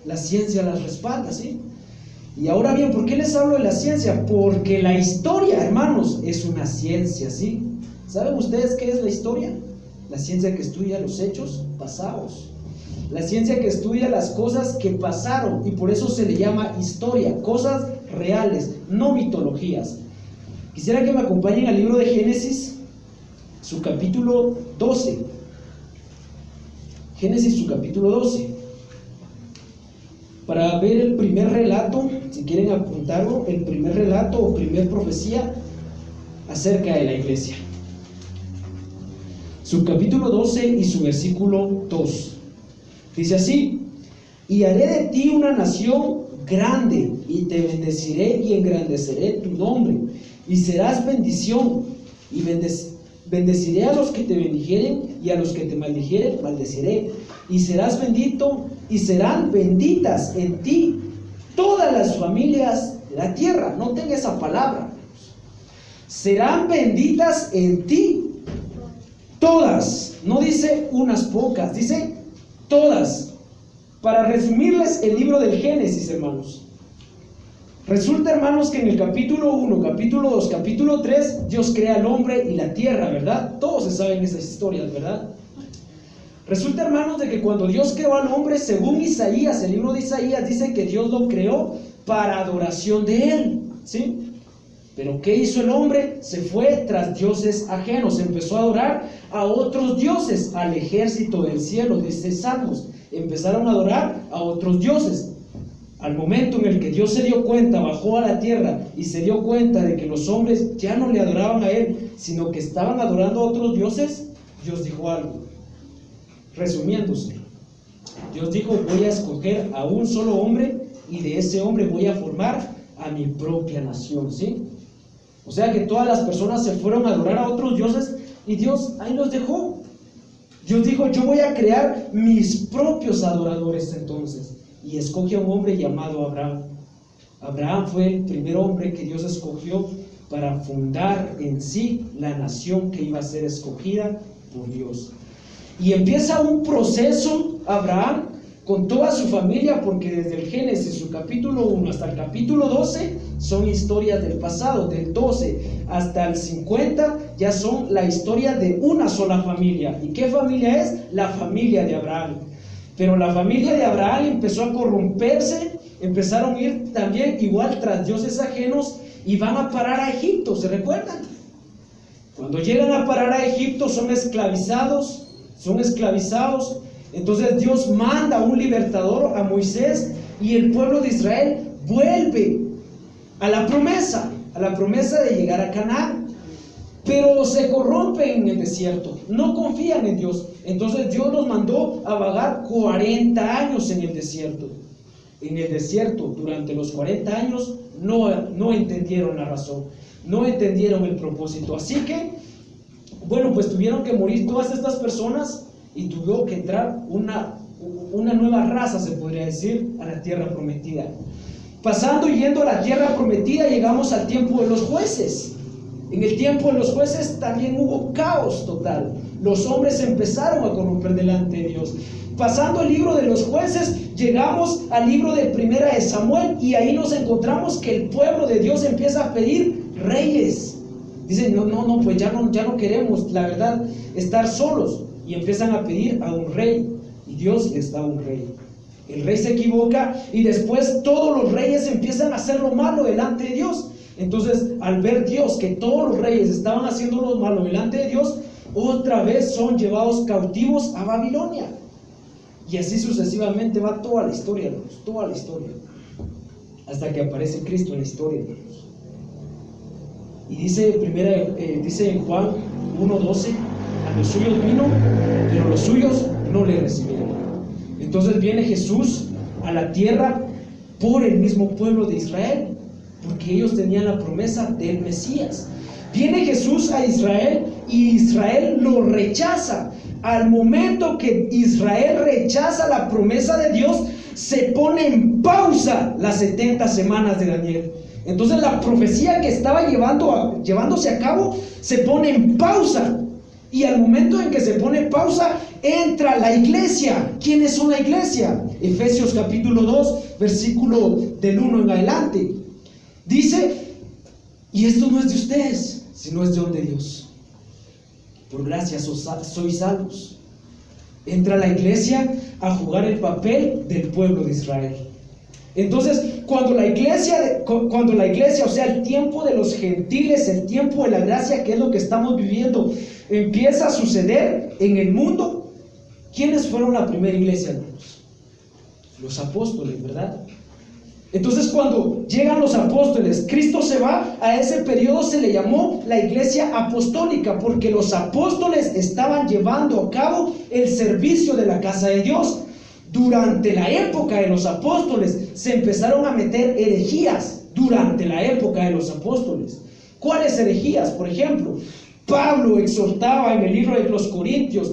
La ciencia las respalda, ¿sí? Y ahora bien, ¿por qué les hablo de la ciencia? Porque la historia, hermanos, es una ciencia, ¿sí? ¿Saben ustedes qué es la historia? La ciencia que estudia los hechos pasados. La ciencia que estudia las cosas que pasaron, y por eso se le llama historia, cosas reales, no mitologías. Quisiera que me acompañen al libro de Génesis, su capítulo 12. Génesis, su capítulo 12. Para ver el primer relato, si quieren apuntarlo, el primer relato o primer profecía acerca de la iglesia. Su capítulo 12 y su versículo 2. Dice así: y haré de ti una nación grande, y te bendeciré y engrandeceré tu nombre, y serás bendición, y bendeciré a los que te bendijeren, y a los que te maldijeren, maldeciré, y serás bendito, y serán benditas en ti todas las familias de la tierra. Noten esa palabra. Serán benditas en ti todas. No dice unas pocas, dice todas. Para resumirles el libro del Génesis, hermanos, resulta, hermanos, que en el capítulo 1, capítulo 2, capítulo 3, Dios crea al hombre y la tierra, ¿verdad? Todos se saben esas historias, ¿verdad? Resulta, hermanos, de que cuando Dios creó al hombre, según Isaías, el libro de Isaías dice que Dios lo creó para adoración de él, ¿sí? Pero ¿qué hizo el hombre? Se fue tras dioses ajenos, empezó a adorar a otros dioses, al ejército del cielo, dice Salmos. Empezaron a adorar a otros dioses. Al momento en el que Dios se dio cuenta, bajó a la tierra y se dio cuenta de que los hombres ya no le adoraban a él, sino que estaban adorando a otros dioses, Dios dijo algo. Resumiéndose, Dios dijo: voy a escoger a un solo hombre, y de ese hombre voy a formar a mi propia nación, ¿sí? O sea que todas las personas se fueron a adorar a otros dioses, y Dios ahí los dejó. Dios dijo: yo voy a crear mis propios adoradores entonces, y escoge a un hombre llamado Abraham. Abraham fue el primer hombre que Dios escogió para fundar en sí la nación que iba a ser escogida por Dios. Y empieza un proceso Abraham con toda su familia, porque desde el Génesis, su capítulo 1 hasta el capítulo 12 son historias del pasado. Del 12 hasta el 50 ya son la historia de una sola familia. ¿Y qué familia es? La familia de Abraham. Pero la familia de Abraham empezó a corromperse, empezaron a ir también igual tras dioses ajenos, y van a parar a Egipto, ¿se recuerdan? Cuando llegan a parar a Egipto son esclavizados. Entonces Dios manda un libertador, a Moisés, y el pueblo de Israel vuelve a la promesa de llegar a Canaán. Pero se corrompen en el desierto, no confían en Dios. Entonces Dios los mandó a vagar 40 años en el desierto. En el desierto, durante los 40 años, no entendieron la razón, no entendieron el propósito. Así que, bueno, pues tuvieron que morir todas estas personas, y tuvo que entrar una nueva raza, se podría decir, a la tierra prometida. Pasando y yendo a la tierra prometida, llegamos al tiempo de los jueces. En el tiempo de los jueces también hubo caos total. Los hombres empezaron a corromper delante de Dios. Pasando el libro de los jueces, llegamos al libro de Primera de Samuel, y ahí nos encontramos que el pueblo de Dios empieza a pedir reyes. Dicen: no, pues ya no queremos, la verdad, estar solos. Y empiezan a pedir a un rey, y Dios les da un rey. El rey se equivoca, y después todos los reyes empiezan a hacer lo malo delante de Dios. Entonces, al ver Dios que todos los reyes estaban haciendo lo malo delante de Dios, otra vez son llevados cautivos a Babilonia. Y así sucesivamente va toda la historia, hermanos, toda la historia, hasta que aparece Cristo en la historia, hermanos. Y dice en Juan 1:12: a los suyos vino, pero los suyos no le recibieron. Entonces viene Jesús a la tierra por el mismo pueblo de Israel, porque ellos tenían la promesa del Mesías. Viene Jesús a Israel, y Israel lo rechaza. Al momento que Israel rechaza la promesa de Dios, se pone en pausa las 70 semanas de Daniel. Entonces la profecía que estaba llevándose a cabo se pone en pausa. Y al momento en que se pone pausa, entra la iglesia. ¿Quiénes son la iglesia? Efesios capítulo 2, versículo del 1 en adelante. Dice: y esto no es de ustedes, sino es don de Dios. Por gracia sois salvos. Entra a la iglesia a jugar el papel del pueblo de Israel. Entonces, cuando la iglesia, o sea, el tiempo de los gentiles, el tiempo de la gracia, que es lo que estamos viviendo, empieza a suceder en el mundo, ¿quiénes fueron la primera iglesia, hermanos? Los apóstoles, ¿verdad? Entonces, cuando llegan los apóstoles, Cristo se va, a ese periodo se le llamó la iglesia apostólica, porque los apóstoles estaban llevando a cabo el servicio de la casa de Dios. Durante la época de los apóstoles se empezaron a meter herejías. Durante la época de los apóstoles, ¿cuáles herejías? Por ejemplo, Pablo exhortaba en el libro de los Corintios,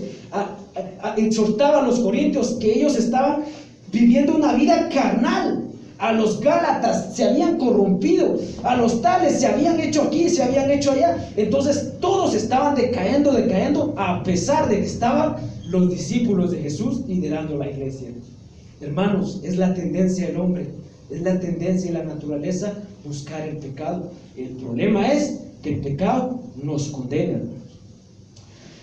exhortaba a los corintios que ellos estaban viviendo una vida carnal. A los gálatas se habían corrompido, a los tales se habían hecho aquí, se habían hecho allá. Entonces todos estaban decayendo, a pesar de que estaban los discípulos de Jesús liderando la iglesia. Hermanos, es la tendencia del hombre, es la tendencia y la naturaleza buscar el pecado. El problema es que el pecado nos condena.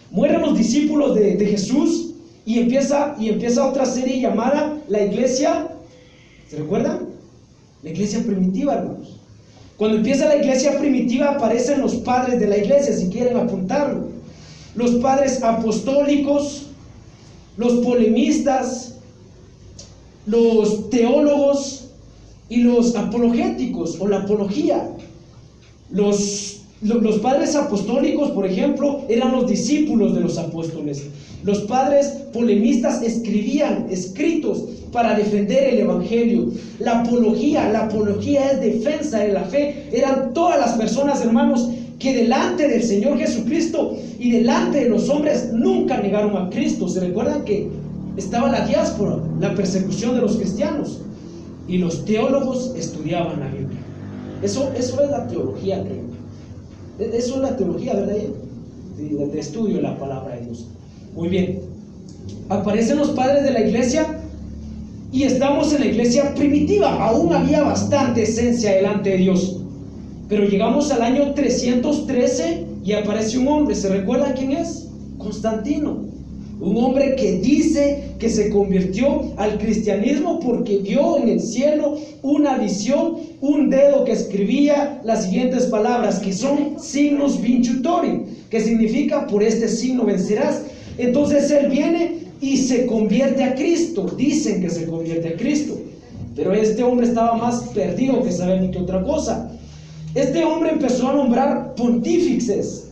Mueren los discípulos de Jesús y empieza otra serie llamada la iglesia. ¿Se recuerdan? La iglesia primitiva, hermanos. Cuando empieza la iglesia primitiva aparecen los padres de la iglesia, si quieren apuntarlo. Los padres apostólicos, los polemistas, los teólogos y los apologéticos o la apología. Los padres apostólicos, por ejemplo, eran los discípulos de los apóstoles. Los padres polemistas escribían escritos para defender el evangelio. La apología es defensa de la fe. Eran todas las personas, hermanos, que delante del Señor Jesucristo y delante de los hombres nunca negaron a Cristo. ¿Se recuerdan que estaba la diáspora, la persecución de los cristianos? Y los teólogos estudiaban la Biblia. Eso es la teología, creo. Eso es la teología, ¿verdad? De estudio de la palabra de Dios. Muy bien. Aparecen los padres de la iglesia y estamos en la iglesia primitiva. Aún había bastante esencia delante de Dios. Pero llegamos al año 313 y aparece un hombre. ¿Se recuerda quién es? Constantino. Un hombre que dice que se convirtió al cristianismo porque vio en el cielo una visión, un dedo que escribía las siguientes palabras, que son signos vincitori, que significa por este signo vencerás. Entonces él viene y se convierte a Cristo. Dicen que se convierte a Cristo, pero este hombre estaba más perdido que saber ni qué otra cosa. Este hombre empezó a nombrar pontífices,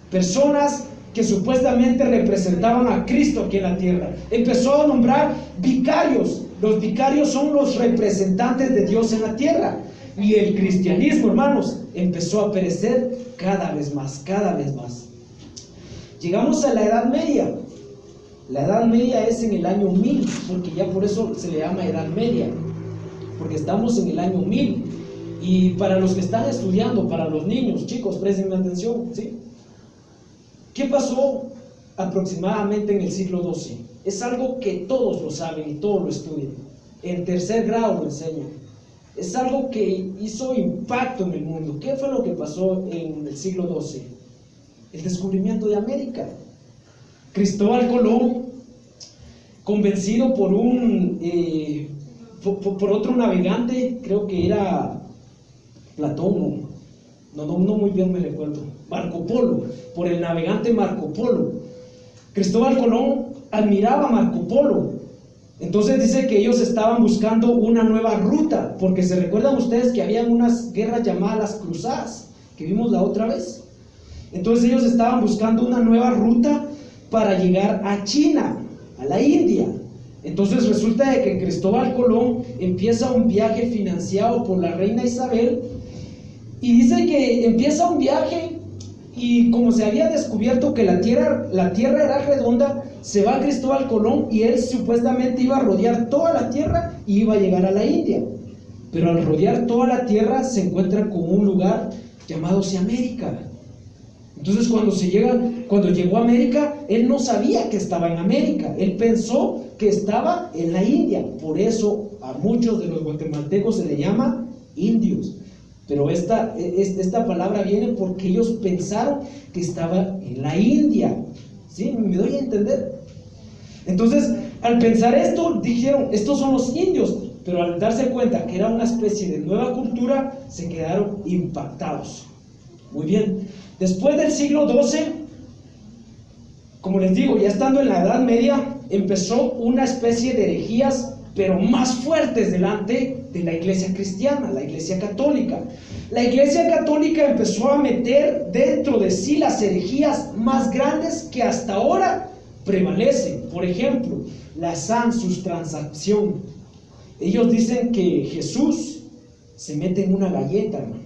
personas que supuestamente representaban a Cristo aquí en la tierra. Empezó a nombrar vicarios. Los vicarios son los representantes de Dios en la tierra. Y el cristianismo, hermanos, empezó a perecer cada vez más, cada vez más. Llegamos a la Edad Media. La Edad Media es en el año 1000, porque ya por eso se le llama Edad Media, porque estamos en el año 1000. Y para los que están estudiando, para los niños, chicos, presten atención, ¿sí? ¿Qué pasó aproximadamente en el siglo XII? Es algo que todos lo saben y todos lo estudian. En tercer grado lo enseñan. Es algo que hizo impacto en el mundo. ¿Qué fue lo que pasó en el siglo XII? El descubrimiento de América. Cristóbal Colón, convencido por otro navegante, creo que era Platón, no muy bien me recuerdo, Marco Polo, por el navegante Marco Polo. Cristóbal Colón admiraba a Marco Polo. Entonces dice que ellos estaban buscando una nueva ruta, porque se recuerdan ustedes que había unas guerras llamadas las cruzadas, que vimos la otra vez. Entonces ellos estaban buscando una nueva ruta para llegar a China, a la India. Entonces resulta de que Cristóbal Colón empieza un viaje financiado por la reina Isabel, y dice que empieza un viaje, y como se había descubierto que la tierra era redonda, se va Cristóbal Colón y él supuestamente iba a rodear toda la tierra y iba a llegar a la India. Pero al rodear toda la tierra se encuentra con un lugar llamado América. Entonces cuando llegó a América, él no sabía que estaba en América, él pensó que estaba en la India. Por eso a muchos de los guatemaltecos se le llama indios. Pero esta palabra viene porque ellos pensaron que estaba en la India. ¿Sí? ¿Me doy a entender? Entonces, al pensar esto, dijeron, estos son los indios. Pero al darse cuenta que era una especie de nueva cultura, se quedaron impactados. Muy bien. Después del siglo XII, como les digo, ya estando en la Edad Media, empezó una especie de herejías, pero más fuertes delante de la iglesia cristiana, la iglesia católica. La iglesia católica empezó a meter dentro de sí las herejías más grandes que hasta ahora prevalecen. Por ejemplo, la transaction. Ellos dicen que Jesús se mete en una galleta, hermanos.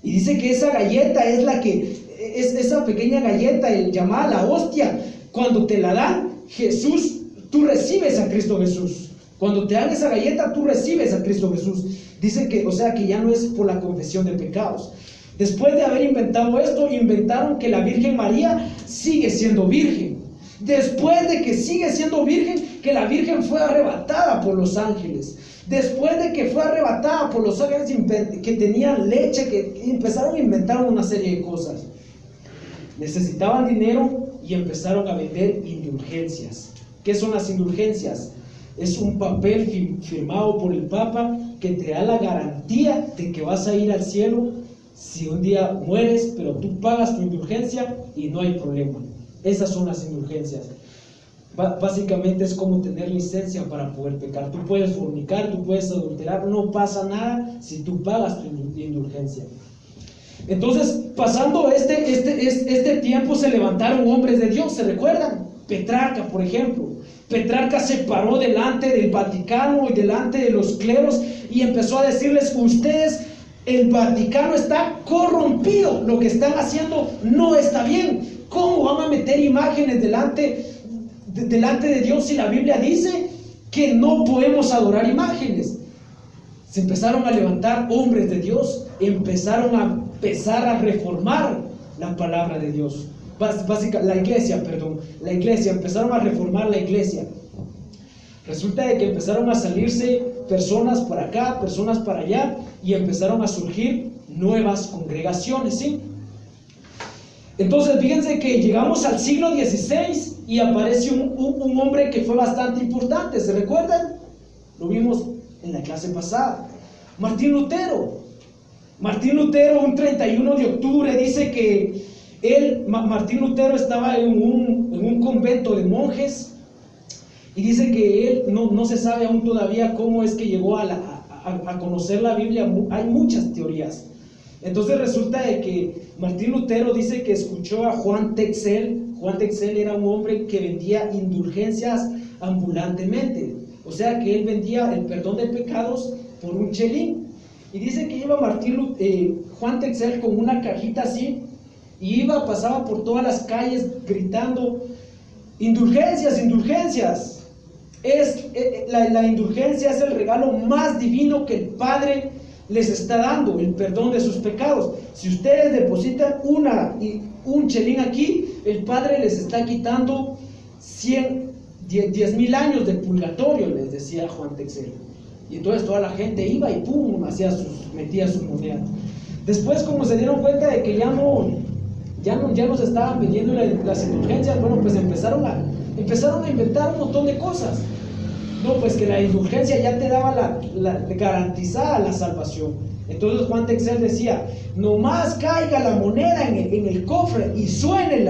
Y dice que esa galleta es esa pequeña galleta, llamada la hostia. Cuando te la dan, Jesús, tú recibes a Cristo Jesús. Cuando te dan esa galleta, tú recibes a Cristo Jesús. Dicen que, o sea, que ya no es por la confesión de pecados. Después de haber inventado esto, inventaron que la Virgen María sigue siendo virgen. Después de que sigue siendo virgen, que la Virgen fue arrebatada por los ángeles. Después de que fue arrebatada por los ángeles que tenían leche, que empezaron a inventar una serie de cosas. Necesitaban dinero y empezaron a vender indulgencias. ¿Qué son las indulgencias? Es un papel firmado por el Papa que te da la garantía de que vas a ir al cielo si un día mueres, pero tú pagas tu indulgencia y no hay problema. Esas son las indulgencias. Básicamente es como tener licencia para poder pecar. Tú puedes fornicar, tú puedes adulterar, no pasa nada si tú pagas tu indulgencia. Entonces, pasando este tiempo, se levantaron hombres de Dios, ¿se recuerdan? Petrarca, por ejemplo. Petrarca se paró delante del Vaticano y delante de los cleros y empezó a decirles: ustedes, el Vaticano está corrompido, lo que están haciendo no está bien. ¿Cómo van a meter imágenes delante de Dios si la Biblia dice que no podemos adorar imágenes? Se empezaron a levantar hombres de Dios, empezaron a reformar la palabra de Dios. La iglesia, empezaron a reformar la iglesia. Resulta de que empezaron a salirse personas por acá, personas para allá, y empezaron a surgir nuevas congregaciones, ¿sí? Entonces, fíjense que llegamos al siglo XVI y aparece un hombre que fue bastante importante, ¿se recuerdan? Lo vimos en la clase pasada. Martín Lutero. Martín Lutero, un 31 de octubre, dice que Martín Lutero estaba en un convento de monjes, y dice que él no se sabe aún todavía cómo es que llegó a conocer la Biblia. Hay muchas teorías. Entonces resulta de que Martín Lutero dice que escuchó a Juan Texel. Juan Texel era un hombre que vendía indulgencias ambulantemente, o sea que él vendía el perdón de pecados por un chelín. Y dice que iba Juan Texel con una cajita así, y pasaba por todas las calles gritando: indulgencias, indulgencias. La indulgencia es el regalo más divino que el Padre les está dando, el perdón de sus pecados. Si ustedes depositan un chelín aquí, el Padre les está quitando 10,000 años de purgatorio, les decía Juan Texel. Y entonces toda la gente iba y pum, metía sus monedas. Después, como se dieron cuenta de que ya no se estaban vendiendo las indulgencias, bueno, pues empezaron a inventar un montón de cosas. No, pues que la indulgencia ya te daba garantizada la salvación. Entonces Juan Texel decía: nomás caiga la moneda en el cofre y suene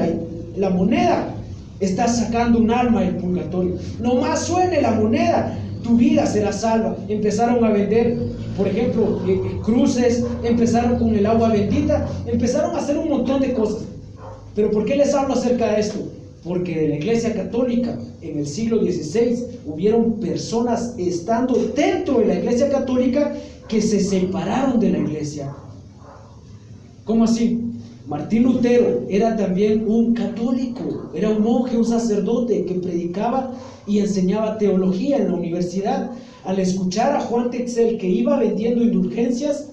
la moneda, estás sacando un alma del purgatorio. Nomás suene la moneda, tu vida será salva. Empezaron a vender, por ejemplo, cruces, empezaron con el agua bendita, empezaron a hacer un montón de cosas. ¿Pero por qué les hablo acerca de esto? Porque de la iglesia católica en el siglo XVI hubieron personas estando dentro de la iglesia católica que se separaron de la iglesia. ¿Cómo así? Martín Lutero era también un católico, era un monje, un sacerdote que predicaba y enseñaba teología en la universidad. Al escuchar a Juan Texel que iba vendiendo indulgencias,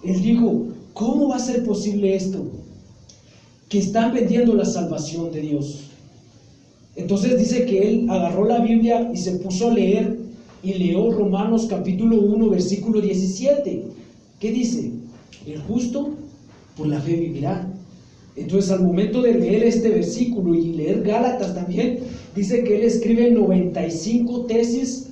él dijo: ¿cómo va a ser posible esto? que están vendiendo la salvación de Dios. Entonces dice que él agarró la Biblia y se puso a leer y leyó Romanos capítulo 1 versículo 17. ¿Qué dice? El justo por la fe vivirá. Entonces al momento de leer este versículo y leer Gálatas también, dice que él escribe 95 tesis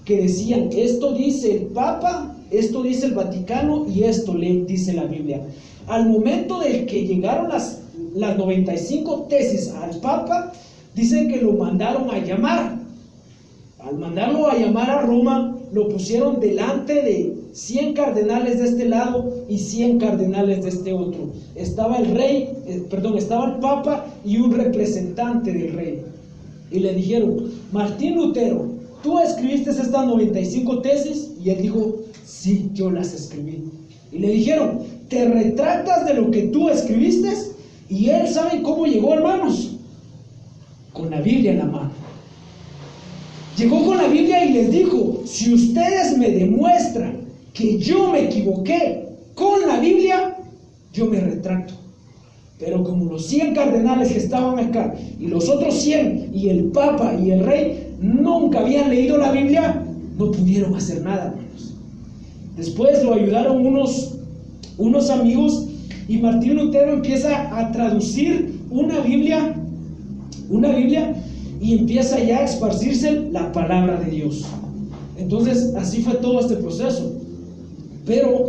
que decían, esto dice el Papa, esto dice el Vaticano y esto dice la Biblia. Al momento del que llegaron las 95 tesis al Papa, dicen que lo mandaron a llamar. Al mandarlo a llamar a Roma, lo pusieron delante de 100 cardenales de este lado y 100 cardenales de este otro. Estaba estaba el Papa y un representante del rey. Y le dijeron, Martín Lutero, ¿tú escribiste estas 95 tesis? Y él dijo, sí, yo las escribí. Y le dijeron, ¿te retractas de lo que tú escribiste? Y él, ¿saben cómo llegó, hermanos? Con la Biblia en la mano. Llegó con la Biblia y les dijo, si ustedes me demuestran que yo me equivoqué con la Biblia, yo me retracto. Pero como los 100 cardenales que estaban acá y los otros 100 y el Papa y el Rey nunca habían leído la Biblia, no pudieron hacer nada, hermanos. Después lo ayudaron unos amigos y Martín Lutero empieza a traducir una Biblia y empieza ya a esparcirse la palabra de Dios. Entonces así fue todo este proceso. Pero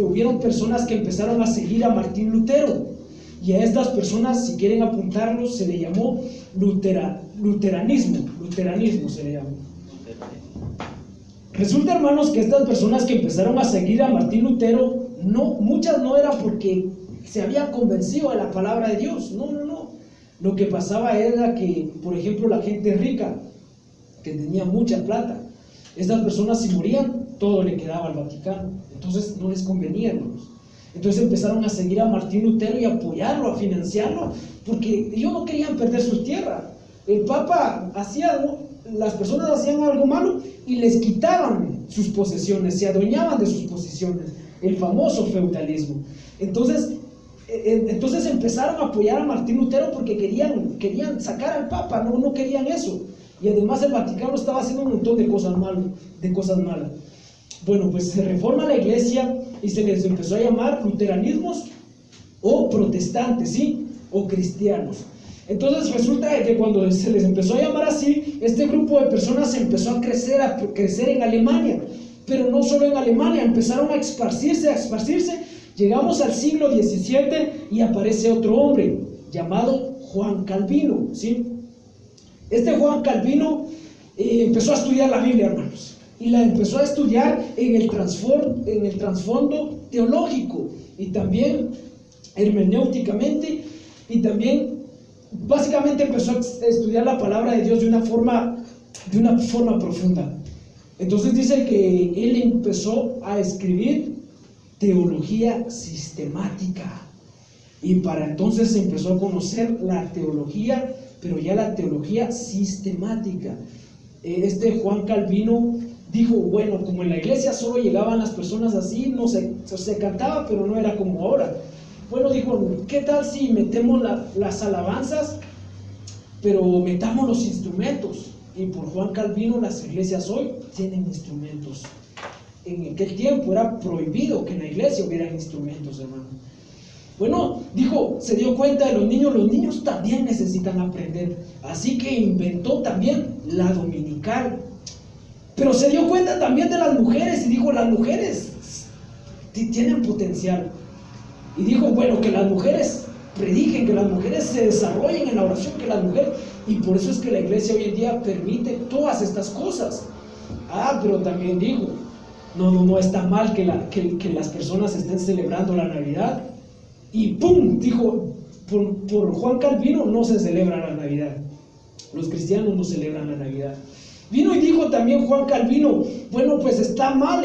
hubieron personas que empezaron a seguir a Martín Lutero, y a estas personas, si quieren apuntarlo, se le llamó luteranismo se le llamó. Resulta, hermanos, que estas personas que empezaron a seguir a Martín Lutero, muchas no era porque se habían convencido de la palabra de Dios, no. Lo que pasaba era que, por ejemplo, la gente rica, que tenía mucha plata, estas personas si morían, todo le quedaba al Vaticano, entonces no les convenía, hermanos. Entonces empezaron a seguir a Martín Lutero y a apoyarlo, a financiarlo, porque ellos no querían perder su tierra. El Papa las personas hacían algo malo y les quitaban sus posesiones, se adueñaban de sus posesiones, el famoso feudalismo. Entonces empezaron a apoyar a Martín Lutero porque querían sacar al Papa, no querían eso. Y además el Vaticano estaba haciendo un montón de cosas malas. Bueno, pues se reforma la iglesia y se les empezó a llamar luteranismos o protestantes, ¿sí? O cristianos. Entonces resulta que cuando se les empezó a llamar así, este grupo de personas empezó a crecer en Alemania. Pero no solo en Alemania, empezaron a esparcirse. Llegamos al siglo XVII y aparece otro hombre llamado Juan Calvino, ¿sí? Este Juan Calvino empezó a estudiar la Biblia, hermanos, y la empezó a estudiar en el trasfondo teológico y también hermenéuticamente, y también básicamente empezó a estudiar la palabra de Dios de una forma profunda. Entonces dice que él empezó a escribir teología sistemática, y para entonces se empezó a conocer la teología, pero ya la teología sistemática. Este Juan Calvino dijo, bueno, como en la iglesia solo llegaban las personas así, no se cantaba, pero no era como ahora. Bueno, dijo, ¿qué tal si metemos las alabanzas, pero metamos los instrumentos? Y por Juan Calvino las iglesias hoy tienen instrumentos. En aquel tiempo era prohibido que en la iglesia hubieran instrumentos, hermano. Bueno, dijo, se dio cuenta de los niños también necesitan aprender, así que inventó también la dominical. Pero se dio cuenta también de las mujeres y dijo, las mujeres tienen potencial. Y dijo, bueno, que las mujeres prediquen, que las mujeres se desarrollen en la oración, que las mujeres, y por eso es que la iglesia hoy en día permite todas estas cosas. Pero también dijo, no está mal que las personas estén celebrando la Navidad. Y ¡pum! Dijo, por Juan Calvino no se celebra la Navidad. Los cristianos no celebran la Navidad. Vino y dijo también Juan Calvino, bueno, pues está mal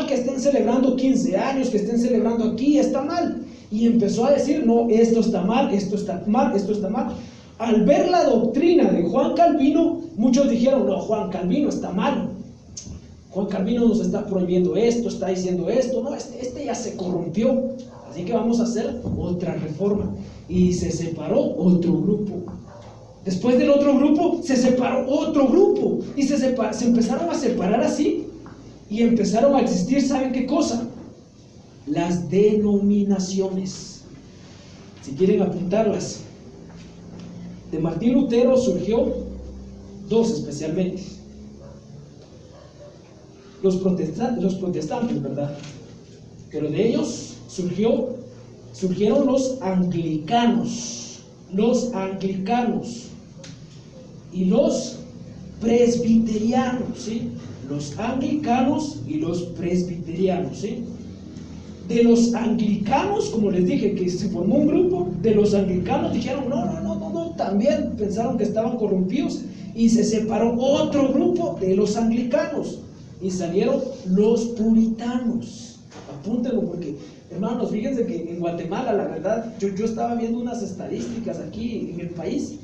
que estén celebrando 15 años, que estén celebrando aquí, está mal. Y empezó a decir, no, esto está mal, esto está mal, esto está mal. Al ver la doctrina de Juan Calvino, muchos dijeron, no, Juan Calvino está mal. Juan Calvino nos está prohibiendo esto, está diciendo esto, no, este ya se corrompió, así que vamos a hacer otra reforma. Y se separó otro grupo. Después del otro grupo, se separó otro grupo. Y se empezaron a separar así. Y empezaron a existir, ¿saben qué cosa? Las denominaciones. Si quieren apuntarlas. De Martín Lutero surgió dos especialmente. Los protestantes, ¿verdad? Pero de ellos surgieron los anglicanos y los presbiterianos, ¿sí? Los anglicanos y los presbiterianos, ¿sí? De los anglicanos, como les dije, que se formó un grupo, de los anglicanos dijeron, no, también pensaron que estaban corrompidos, y se separó otro grupo de los anglicanos, y salieron los puritanos. Apúntenlo porque, hermanos, fíjense que en Guatemala, la verdad, yo estaba viendo unas estadísticas aquí en el país.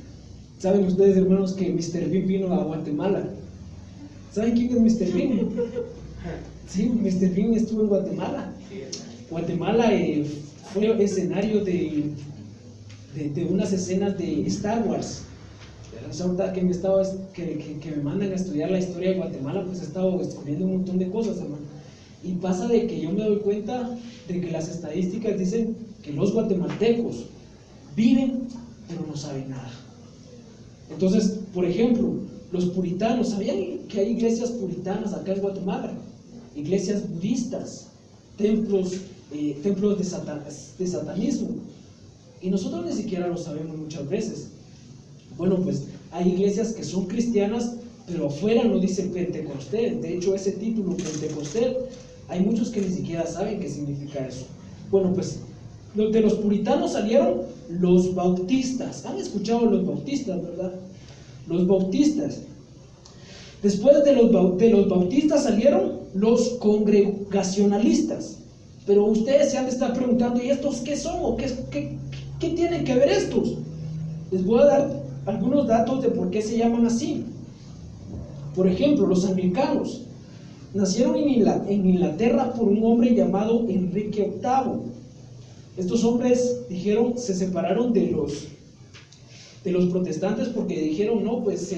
Saben ustedes, hermanos, que Mr. Bean vino a Guatemala. ¿Saben quién es Mr. Bean? Sí, Mr. Bean estuvo en Guatemala. Guatemala fue escenario de unas escenas de Star Wars. Ahorita que me mandan a estudiar la historia de Guatemala, pues he estado descubriendo un montón de cosas, hermano. Y pasa de que yo me doy cuenta de que las estadísticas dicen que los guatemaltecos viven, pero no saben nada. Entonces, por ejemplo, los puritanos, ¿sabían que hay iglesias puritanas acá en Guatemala? Iglesias budistas, templos de satanismo. Y nosotros ni siquiera lo sabemos muchas veces. Bueno, pues hay iglesias que son cristianas, pero afuera no dicen Pentecostés. De hecho, ese título Pentecostés, hay muchos que ni siquiera saben qué significa eso. Bueno, pues de los puritanos salieron los bautistas. ¿Han escuchado los bautistas, verdad? Los bautistas. Después de los bautistas salieron los congregacionalistas. Pero ustedes se han de estar preguntando, ¿y estos qué son? ¿O qué tienen que ver estos? Les voy a dar algunos datos de por qué se llaman así. Por ejemplo, los anglicanos nacieron en Inglaterra por un hombre llamado Enrique VIII. Estos hombres se separaron de los protestantes porque dijeron, no, pues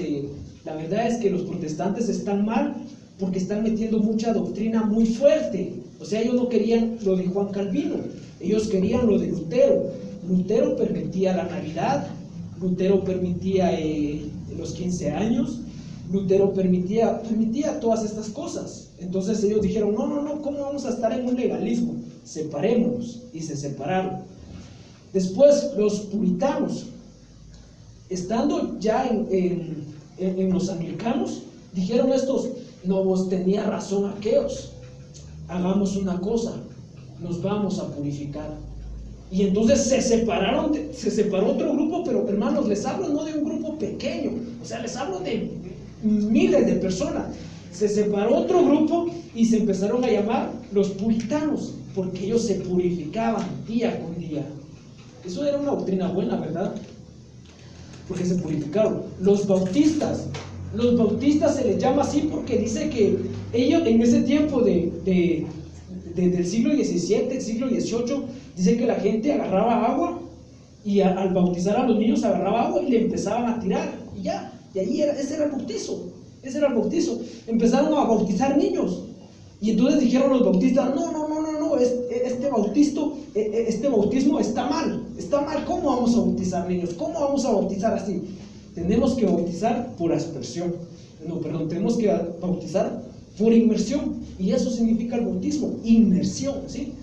la verdad es que los protestantes están mal porque están metiendo mucha doctrina muy fuerte. O sea, ellos no querían lo de Juan Calvino, ellos querían lo de Lutero. Lutero permitía la Navidad, Lutero permitía los 15 años, Lutero permitía todas estas cosas. Entonces ellos dijeron, no, ¿cómo vamos a estar en un legalismo? Separémonos, y se separaron. Después los puritanos, estando ya en los anglicanos, dijeron estos, no, vos tenía razón aquellos, hagamos una cosa, nos vamos a purificar. Y entonces se separó otro grupo, pero hermanos, les hablo no de un grupo pequeño, o sea, les hablo de miles de personas. Se separó otro grupo y se empezaron a llamar los puritanos, porque ellos se purificaban día con día. Eso era una doctrina buena, ¿verdad? Porque se purificaron. Los bautistas se les llama así porque dice que ellos en ese tiempo del siglo XVII, siglo XVIII, dice que la gente agarraba agua y al bautizar a los niños agarraba agua y le empezaban a tirar y ya, y ahí ese era el bautizo, empezaron a bautizar niños y entonces dijeron los bautistas, no, este bautismo está mal, ¿cómo vamos a bautizar niños? ¿Cómo vamos a bautizar así? Tenemos que bautizar por aspersión, tenemos que bautizar por inmersión, y eso significa el bautismo, inmersión, ¿sí?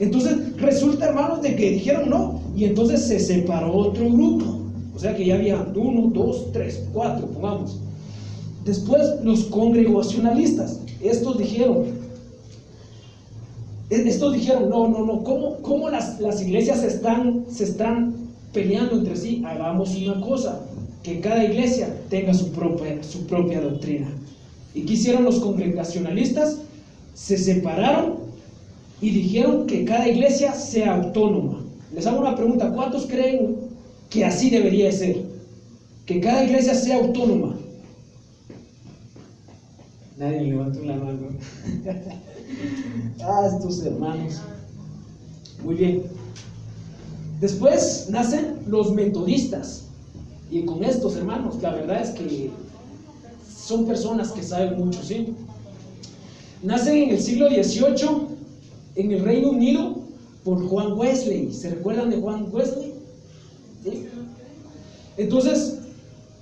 Entonces resulta, hermanos, de que dijeron no, y entonces se separó otro grupo, o sea que ya había 1, 2, 3, 4, pongamos. Después los congregacionalistas, estos dijeron no, ¿cómo las iglesias se están peleando entre sí? Hagamos una cosa, que cada iglesia tenga su propia doctrina. ¿Y qué hicieron los congregacionalistas? Se separaron y dijeron que cada iglesia sea autónoma. Les hago una pregunta, ¿cuántos creen que así debería ser? Que cada iglesia sea autónoma. Nadie levantó la mano. Estos hermanos. Muy bien. Después nacen los metodistas. Y con estos hermanos, la verdad es que son personas que saben mucho, ¿sí? Nacen en el siglo XVIII en el Reino Unido por Juan Wesley. ¿Se recuerdan de Juan Wesley? ¿Sí? Entonces,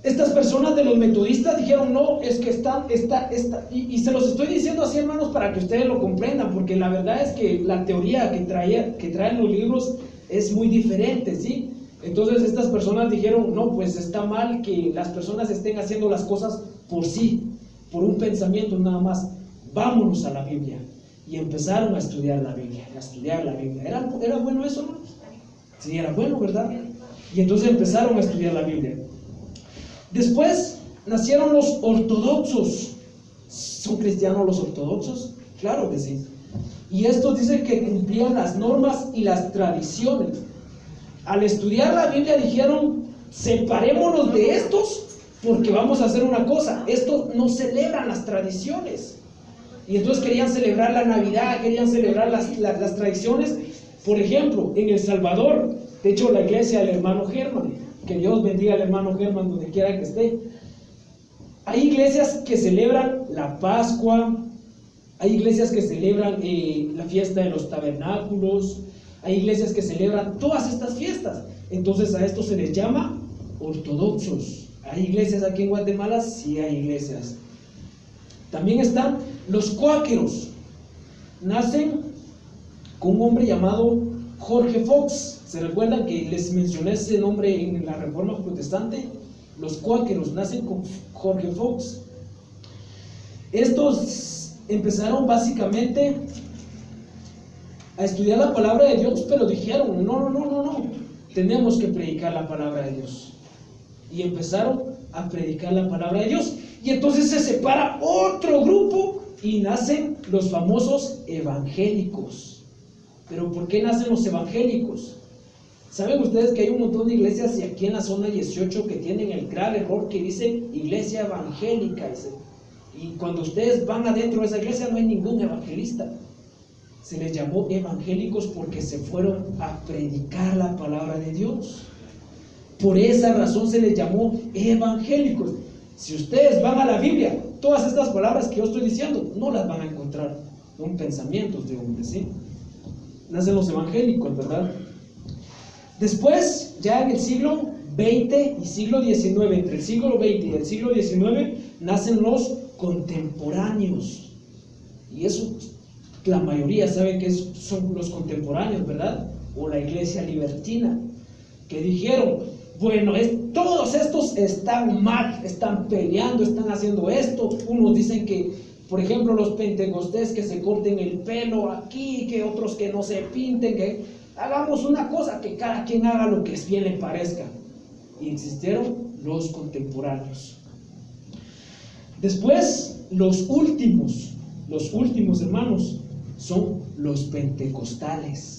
estas personas de los metodistas dijeron, no, es que y se los estoy diciendo así, hermanos, para que ustedes lo comprendan, porque la verdad es que la teoría que traen los libros es muy diferente, ¿sí? Entonces estas personas dijeron, no, pues está mal que las personas estén haciendo las cosas por sí, por un pensamiento nada más. Vámonos a la Biblia. Y empezaron a estudiar la Biblia, ¿Era bueno eso, no? Sí, era bueno, ¿verdad? Y entonces empezaron a estudiar la Biblia. Después nacieron los ortodoxos. ¿Son cristianos los ortodoxos? Claro que sí. Y estos dicen que cumplían las normas y las tradiciones. Al estudiar la Biblia dijeron, separémonos de estos porque vamos a hacer una cosa. Estos no celebran las tradiciones. Y entonces querían celebrar la Navidad, querían celebrar las tradiciones. Por ejemplo, en El Salvador, de hecho la iglesia del hermano Germán, que Dios bendiga al hermano Germán donde quiera que esté. Hay iglesias que celebran la Pascua, hay iglesias que celebran la fiesta de los tabernáculos, hay iglesias que celebran todas estas fiestas. Entonces a esto se les llama ortodoxos. ¿Hay iglesias aquí en Guatemala? Sí hay iglesias. También están los cuáqueros. Nacen con un hombre llamado Jorge Fox. ¿Se recuerdan que les mencioné ese nombre en la Reforma Protestante? Los cuáqueros nacen con Jorge Fox. Estos empezaron básicamente a estudiar la palabra de Dios, pero dijeron, no, tenemos que predicar la palabra de Dios. Y empezaron a predicar la palabra de Dios. Y entonces se separa otro grupo y nacen los famosos evangélicos. ¿Pero por qué nacen los evangélicos? ¿Saben ustedes que hay un montón de iglesias y aquí en la zona 18 que tienen el grave error que dice iglesia evangélica? Y cuando ustedes van adentro de esa iglesia no hay ningún evangelista. Se les llamó evangélicos porque se fueron a predicar la palabra de Dios. Por esa razón se les llamó evangélicos. Si ustedes van a la Biblia, todas estas palabras que yo estoy diciendo no las van a encontrar. Son pensamientos de hombres, ¿sí? Nacen los evangélicos, ¿verdad? Después, ya en el siglo XX y siglo XIX, entre el siglo XX y el siglo XIX, nacen los contemporáneos. Y eso, la mayoría sabe que son los contemporáneos, ¿verdad? O la iglesia libertina, que dijeron, bueno, todos estos están mal, están peleando, están haciendo esto. Unos dicen que, por ejemplo, los pentecostés que se corten el pelo aquí, que otros que no se pinten, que hagamos una cosa, que cada quien haga lo que bien le parezca. Y existieron los contemporáneos. Después, los últimos hermanos, son los pentecostales.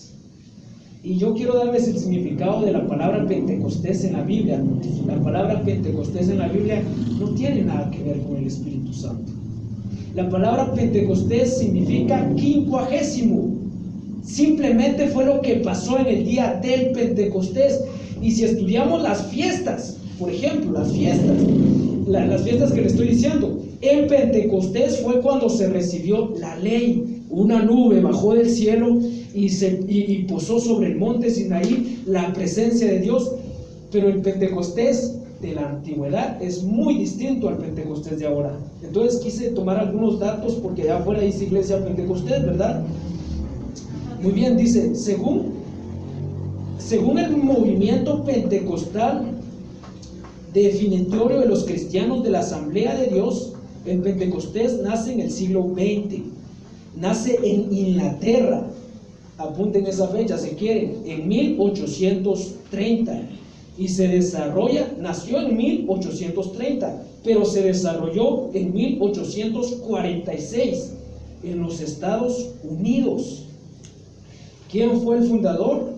Y yo quiero darles el significado de la palabra pentecostés en la Biblia. La palabra pentecostés en la Biblia no tiene nada que ver con el Espíritu Santo. La palabra pentecostés significa 50. Simplemente fue lo que pasó en el día del Pentecostés. Y si estudiamos las fiestas, por ejemplo, las fiestas que le estoy diciendo, en Pentecostés fue cuando se recibió la ley. Una nube bajó del cielo y posó sobre el monte Sinaí la presencia de Dios. Pero el Pentecostés de la antigüedad es muy distinto al Pentecostés de ahora. Entonces quise tomar algunos datos porque allá afuera dice iglesia Pentecostés, ¿verdad? Muy bien, dice, según el movimiento pentecostal definitorio de los cristianos de la Asamblea de Dios, el Pentecostés nace en el siglo XX, nace en Inglaterra. Apunten esa fecha si quieren, en 1830, y nació en 1830, pero se desarrolló en 1846 en los Estados Unidos. ¿Quién fue el fundador?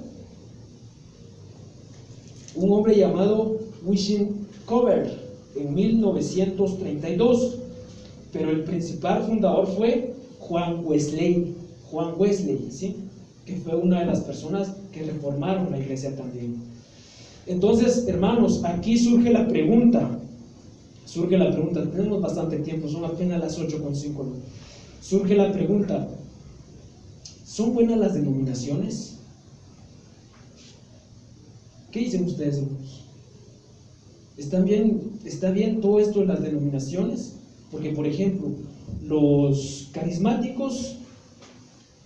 Un hombre llamado William Cowper en 1932. pero el principal fundador fue Juan Wesley, ¿sí? Que fue una de las personas que reformaron la iglesia también. Entonces, hermanos, aquí surge la pregunta, tenemos bastante tiempo, son apenas las 8:05, ¿no? Surge la pregunta, ¿son buenas las denominaciones? ¿Qué dicen ustedes, hermanos? ¿Está bien todo esto de las denominaciones? Porque, por ejemplo, los carismáticos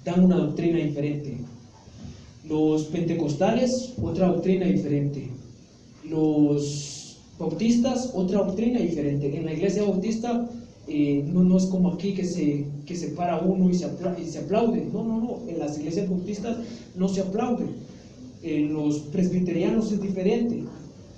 dan una doctrina diferente, los pentecostales otra doctrina diferente, los bautistas otra doctrina diferente. En la iglesia bautista no es como aquí que se para uno y se aplaude. No, en las iglesias bautistas no se aplaude. En los presbiterianos es diferente.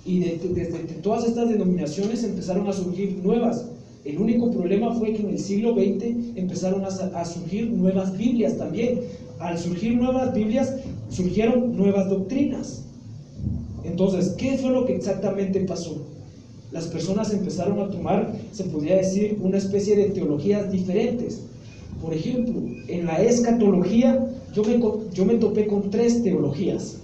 Y desde todas estas denominaciones empezaron a surgir nuevas. El único problema fue que en el siglo XX empezaron a surgir nuevas Biblias también. Al surgir nuevas Biblias, surgieron nuevas doctrinas. Entonces, ¿qué fue lo que exactamente pasó? Las personas empezaron a tomar, se podría decir, una especie de teologías diferentes. Por ejemplo, en la escatología, yo me topé con 3 teologías.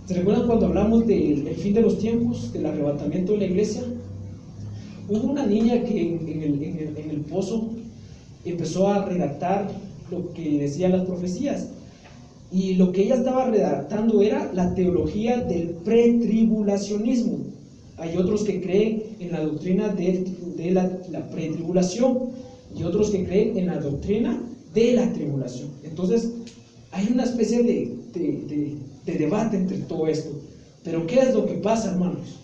¿Se recuerdan cuando hablamos del fin de los tiempos, del arrebatamiento de la iglesia? Hubo una niña que en el pozo empezó a redactar lo que decían las profecías, y lo que ella estaba redactando era la teología del pretribulacionismo. Hay otros que creen en la doctrina de la pretribulación y otros que creen en la doctrina de la tribulación. Entonces hay una especie de debate entre todo esto. Pero ¿qué es lo que pasa, hermanos?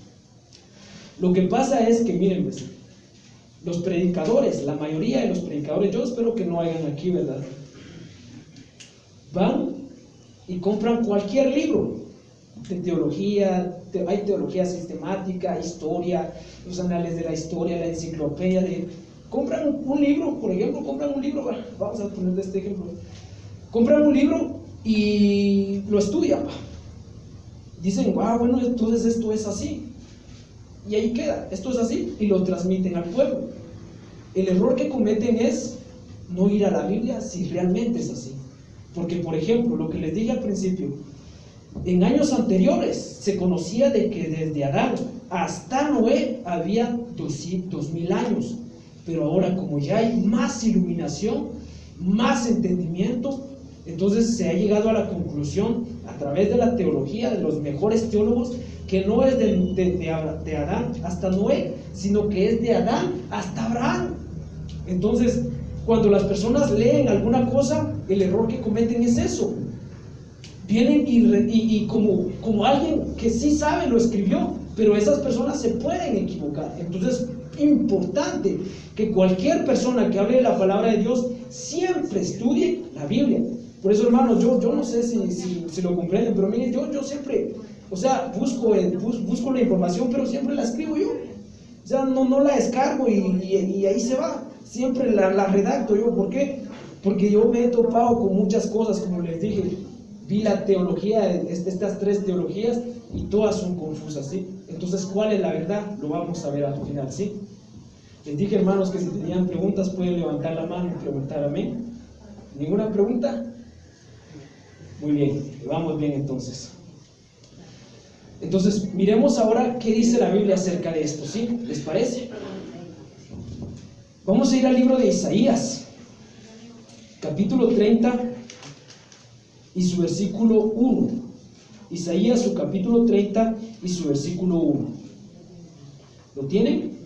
Lo que pasa es que, miren, pues, los predicadores, la mayoría de los predicadores, yo espero que no hayan aquí, ¿verdad? Van y compran cualquier libro de teología, hay teología sistemática, historia, los anales de la historia, la enciclopedia, compran un libro, por ejemplo, vamos a poner este ejemplo, compran un libro y lo estudian, dicen, bueno, entonces esto es así, y ahí queda, esto es así, y lo transmiten al pueblo. El error que cometen es no ir a la Biblia si realmente es así. Porque, por ejemplo, lo que les dije al principio, en años anteriores se conocía de que desde Adán hasta Noé había 2000 años, pero ahora, como ya hay más iluminación, más entendimiento, entonces se ha llegado a la conclusión a través de la teología de los mejores teólogos que no es de Adán hasta Noé, sino que es de Adán hasta Abraham. Entonces, cuando las personas leen alguna cosa, el error que cometen es eso. Vienen y como alguien que sí sabe lo escribió, pero esas personas se pueden equivocar. Entonces, importante que cualquier persona que hable de la palabra de Dios siempre estudie la Biblia. Por eso, hermanos, yo no sé si lo comprenden, pero miren, yo siempre, busco la información, pero siempre la escribo yo. No la descargo y ahí se va. Siempre la redacto yo. ¿Por qué? Porque yo me he topado con muchas cosas, como les dije. Vi la teología, estas 3 teologías, y todas son confusas, ¿sí? Entonces, ¿cuál es la verdad? Lo vamos a ver al final, ¿sí? Les dije, hermanos, que si tenían preguntas pueden levantar la mano y preguntar a mí. ¿Ninguna pregunta? Muy bien, vamos bien entonces. Entonces, miremos ahora qué dice la Biblia acerca de esto, ¿sí? ¿Les parece? Vamos a ir al libro de Isaías, capítulo 30 y su versículo 1. Isaías, su capítulo 30 y su versículo 1. ¿Lo tienen?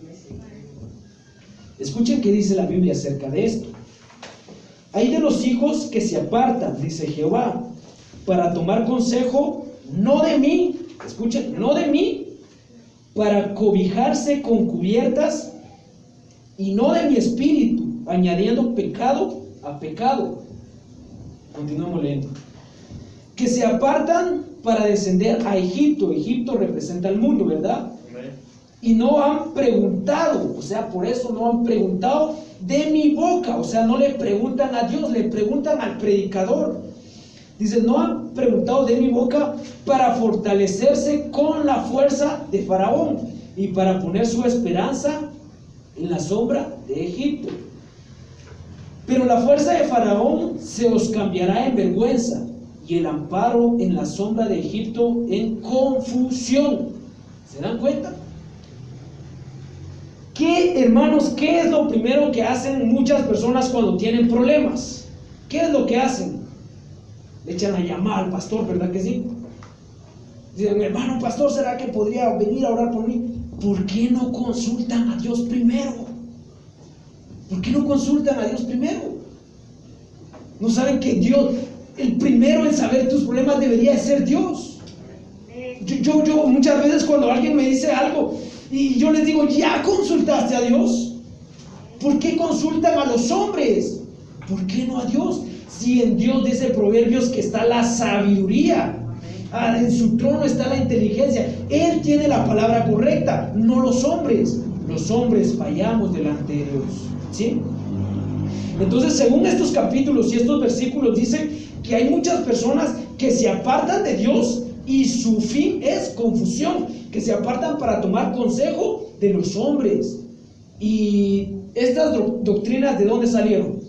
Escuchen qué dice la Biblia acerca de esto. Hay de los hijos que se apartan, dice Jehová, para tomar consejo, no de mí, escuchen, no de mí, para cobijarse con cubiertas, y no de mi espíritu, añadiendo pecado a pecado. Continuamos leyendo. Que se apartan para descender a Egipto. Egipto representa al mundo, ¿verdad? Y no han preguntado, por eso no han preguntado de mi boca, no le preguntan a Dios, le preguntan al predicador. Dice, no han preguntado de mi boca para fortalecerse con la fuerza de Faraón y para poner su esperanza en la sombra de Egipto. Pero la fuerza de Faraón se os cambiará en vergüenza, y el amparo en la sombra de Egipto en confusión. ¿Se dan cuenta? ¿Qué, hermanos, qué es lo primero que hacen muchas personas cuando tienen problemas? ¿Qué es lo que hacen? Le echan a llamar al pastor, ¿verdad que sí? Dicen, hermano pastor, ¿será que podría venir a orar por mí? ¿Por qué no consultan a Dios primero? ¿Por qué no consultan a Dios primero? ¿No saben que Dios, el primero en saber tus problemas debería ser Dios? Yo muchas veces cuando alguien me dice algo y yo les digo, ¿ya consultaste a Dios? ¿Por qué consultan a los hombres? ¿Por qué no a Dios? Si en Dios dice Proverbios que está la sabiduría, en su trono está la inteligencia. Él tiene la palabra correcta, no los hombres. Los hombres fallamos delante de Dios, ¿sí? Entonces, según estos capítulos y estos versículos, dicen que hay muchas personas que se apartan de Dios y su fin es confusión, que se apartan para tomar consejo de los hombres. Y estas doctrinas, ¿de dónde salieron?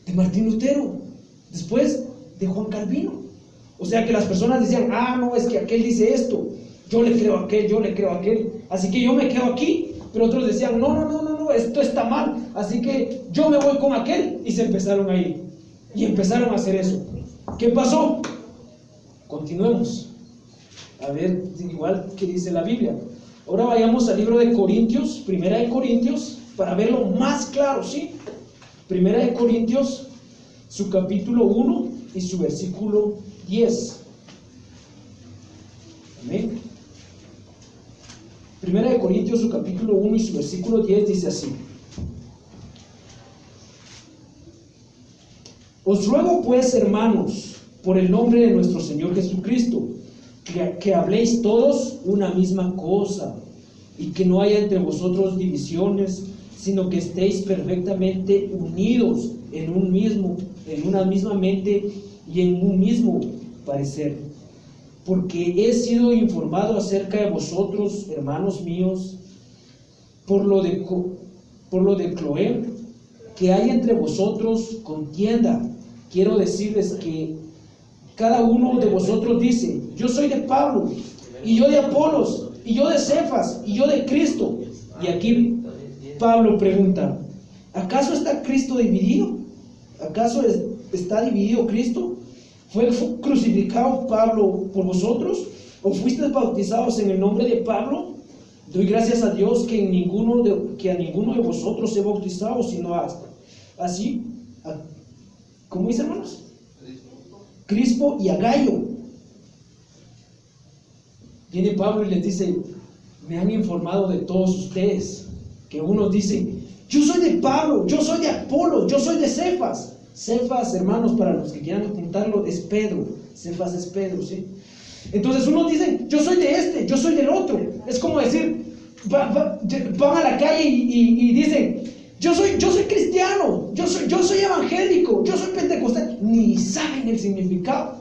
De Martín Lutero, después de Juan Calvino. O sea que las personas decían, no, es que aquel dice esto, yo le creo a aquel, yo le creo a aquel, así que yo me quedo aquí. Pero otros decían, no, esto está mal, así que yo me voy con aquel. Y se empezaron a ir, y empezaron a hacer eso. ¿Qué pasó? Continuemos a ver igual que dice la Biblia. Ahora vayamos al libro de Corintios, Primera de Corintios, para verlo más claro, ¿sí? Primera de Corintios, su capítulo 1 y su versículo 10. Amén. Primera de Corintios, su capítulo 1 y su versículo 10 dice así: Os ruego pues, hermanos, por el nombre de nuestro Señor Jesucristo, que habléis todos una misma cosa, y que no haya entre vosotros divisiones, sino que estéis perfectamente unidos en una misma mente y en un mismo parecer. Porque he sido informado acerca de vosotros, hermanos míos, por lo de Cloé, que hay entre vosotros contienda. Quiero decirles que cada uno de vosotros dice, yo soy de Pablo, y yo de Apolos, y yo de Cefas, y yo de Cristo. Y aquí Pablo pregunta, ¿acaso está Cristo dividido? ¿Acaso está dividido Cristo? ¿Fue crucificado Pablo por vosotros? ¿O fuisteis bautizados en el nombre de Pablo? Doy gracias a Dios que a ninguno de vosotros he bautizado, sino así, ¿cómo dice, hermanos? Crispo y a Gayo. Viene Pablo y les dice, me han informado de todos ustedes, que unos dicen, yo soy de Pablo, yo soy de Apolo, yo soy de Cefas. Cefas, hermanos, para los que quieran apuntarlo, es Pedro. Cefas es Pedro, ¿sí? Entonces unos dicen, yo soy de este, yo soy del otro. Es como decir, van a la calle y dicen, yo soy cristiano, yo soy evangélico, yo soy pentecostal. Ni saben el significado.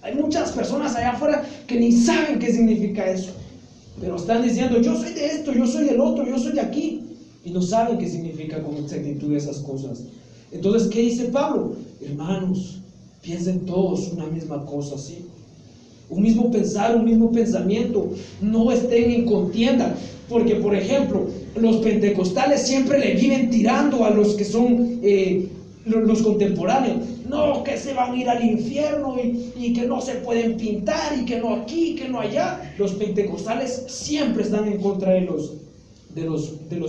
Hay muchas personas allá afuera que ni saben qué significa eso, pero están diciendo, yo soy de esto, yo soy del otro, yo soy de aquí, y no saben qué significa con exactitud esas cosas. Entonces, ¿qué dice Pablo? Hermanos, piensen todos una misma cosa, ¿sí? Un mismo pensar, un mismo pensamiento. No estén en contienda. Porque, por ejemplo, los pentecostales siempre le viven tirando a los que son los contemporáneos. No, que se van a ir al infierno y que no se pueden pintar y que no aquí, que no allá. Los pentecostales siempre están en contra de los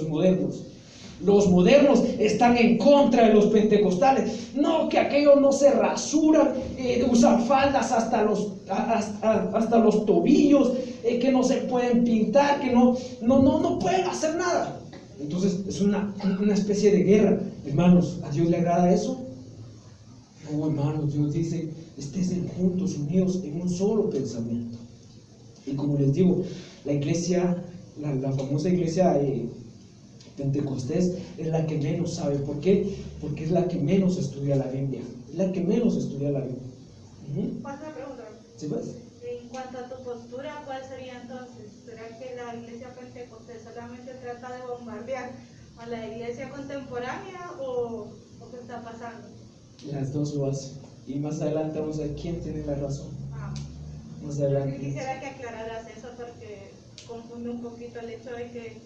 modernos. Los modernos están en contra de los pentecostales. No, que aquellos no se rasuran, usan faldas hasta los tobillos, que no se pueden pintar, que no pueden hacer nada. Entonces es una especie de guerra. Hermanos, ¿a Dios le agrada eso? No, hermanos, Dios dice, estén juntos, unidos en un solo pensamiento. Y como les digo, la iglesia, la famosa iglesia Pentecostés es la que menos sabe. ¿Por qué? Porque es la que menos estudia la Biblia. Es la que menos estudia la Biblia. Pasa una pregunta. ¿Sí, pues? cuanto a tu postura, ¿cuál sería entonces? ¿Será que la iglesia pentecostés solamente trata de bombardear a la iglesia contemporánea o qué está pasando? Las dos lo hacen. Y más adelante vamos a ver quién tiene la razón. Más adelante. Yo quisiera que aclararas eso porque confunde un poquito el hecho de que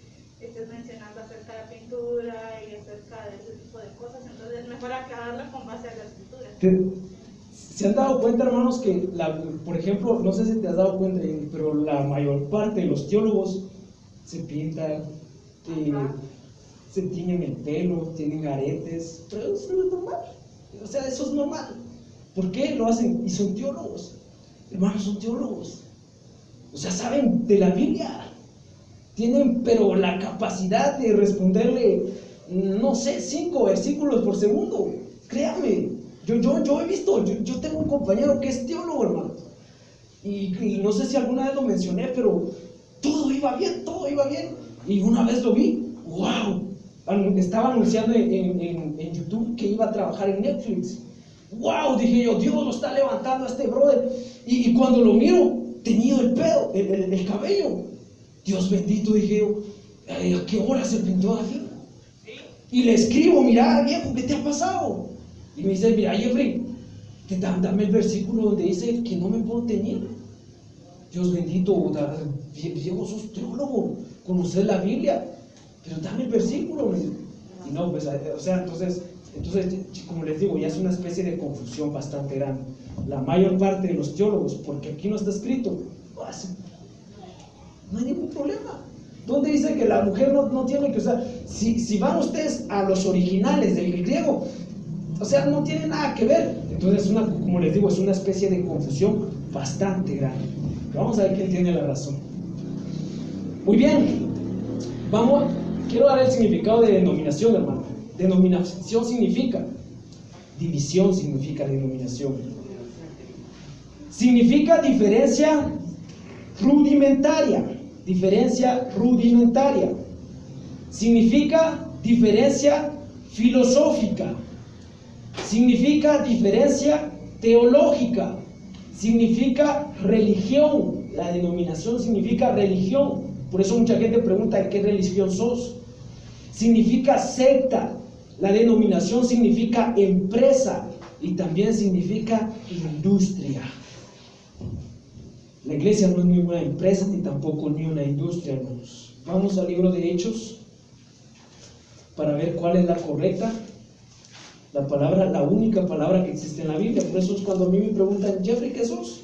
estés mencionando acerca de la pintura y acerca de ese tipo de cosas. Entonces es mejor aclararlo con base a la escritura. ¿Se han dado cuenta, hermanos, que, por ejemplo, no sé si te has dado cuenta, pero la mayor parte de los teólogos se pintan, se tiñen el pelo, tienen aretes, pero eso es normal? O sea, eso es normal. ¿Por qué lo hacen? Y son teólogos, hermanos, son teólogos. O sea, saben de la Biblia, tienen, pero la capacidad de responderle, no sé, 5 versículos por segundo. Créame. Yo he visto, yo tengo un compañero que es teólogo, hermano, y no sé si alguna vez lo mencioné, pero todo iba bien, y una vez lo vi, wow, estaba anunciando en YouTube que iba a trabajar en Netflix, wow, dije yo, Dios lo está levantando a este brother, y cuando lo miro, tenía el pelo, el cabello, Dios bendito, dije yo, ¿a qué hora se pintó así? Y le escribo, mira viejo, ¿qué te ha pasado? Y me dice, mira Jeffrey, dame el versículo donde dice que no me puedo teñir. Dios bendito, viejo, sos teólogo, conoces la Biblia, pero dame el versículo. Y no, pues, o sea, entonces, como les digo, ya es una especie de confusión bastante grande. La mayor parte de los teólogos, porque aquí no está escrito, no hay ningún problema. ¿Dónde dice que la mujer no tiene que usar? Si van ustedes a los originales del griego, o sea, no tiene nada que ver. Entonces, como les digo, es una especie de confusión bastante grande. Vamos a ver quién tiene la razón. Muy bien, quiero dar el significado de denominación, hermano. Denominación significa, división significa denominación. Significa diferencia rudimentaria. Diferencia rudimentaria. Significa diferencia filosófica. Significa diferencia teológica. Significa religión. La denominación significa religión. Por eso mucha gente pregunta ¿de qué religión sos? Significa secta. La denominación significa empresa y también significa industria. La iglesia no es ni una empresa ni tampoco ni una industria, hermanos. Vamos al libro de Hechos para ver cuál es la correcta. La única palabra que existe en la Biblia. Por eso es cuando a mí me preguntan, Jeffrey, ¿qué sos?